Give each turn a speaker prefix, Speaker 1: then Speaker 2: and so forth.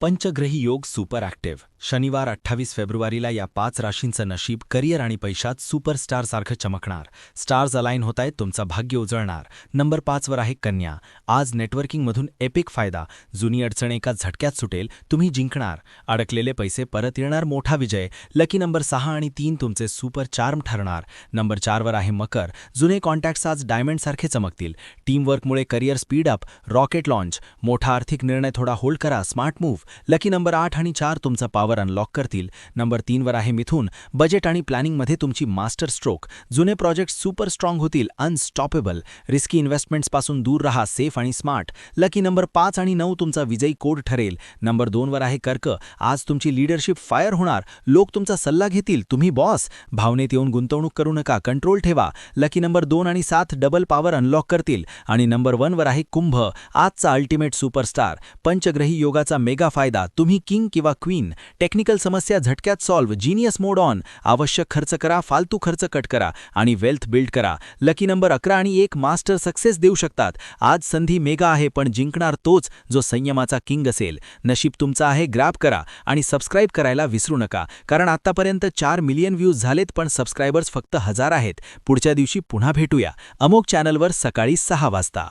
Speaker 1: पंचग्रही योग super active शनिवार 28 फेब्रुवारीला या 5 राशींचं नशीब करिअर आणि पैशात सुपरस्टारसारखं चमकणार. स्टार्स अलाइन होत आहेत, तुमचं भाग्य उजळणार. नंबर 5 वर आहे कन्या. आज नेटवर्किंगमधून एपिक फायदा. जुनी अडचण एका झटक्यात सुटेल, तुम्ही जिंकणार. अडकलेले पैसे परत येणार, मोठा विजय. लकी नंबर 6 आणि 3 तुमचे सुपर चार्म ठरणार. नंबर 4 वर आहे मकर. जुने कॉन्टॅक्ट्स आज डायमंडसारखे चमकतील. टीमवर्कमुळे career speed up, rocket launch. मोठा आर्थिक निर्णय थोडा होल्ड करा, स्मार्ट मूव्ह. लकी नंबर 8 आणि 4 तुमचा पॉवर अनलॉक करतील. नंबर 3 वर आहे मिथुन. बजेट आणि प्लॅनिंगमध्ये तुमची मास्टर स्ट्रोक. जुने प्रोजेक्ट सुपर स्ट्रॉंग होतील, अनस्टॉपेबल. रिस्की इन्व्हेस्टमेंट्सपासून दूर रहा, सेफ आणि स्मार्ट. लकी नंबर 5 आणि 9 तुमचा विजयी कोड ठरेल. नंबर 2 वर आहे कर्क. आज तुमची लीडरशिप फायर होणार. लोक तुमचा सल्ला घेतील, तुम्ही बॉस. भावनेत येऊन गुंतवणूक करू नका, कंट्रोल ठेवा. लकी नंबर 2 आणि 7 डबल पॉवर अनलॉक करतील. आणि नंबर 1 वर आहे कुंभ. आजचा अल्टिमेट सुपरस्टार. पंचग्रही योगाचा मेगा फायदा. तुम्ही किंग किंवा क्वीन. टेक्निकल समस्या झटक्यात सॉल्व्ह. Genius mode on. आवश्यक खर्च करा, फालतू खर्च कट करा आणि वेल्थ बिल्ड करा. लकी नंबर 11 आणि 1 मास्टर सक्सेस देऊ शकतात. आज संधी मेगा आहे, पण जिंकणार तोच जो संयमाचा किंग असेल. नशीब तुमचं आहे, ग्रॅब करा आणि सबस्क्राईब करायला विसरू नका, कारण आतापर्यंत 4 मिलियन व्ह्यूज झालेत, पण सबस्क्रायबर्स फक्त 1000 आहेत. पुढच्या दिवशी पुन्हा भेटूया अमोक चॅनलवर सकाळी 6 वाजता.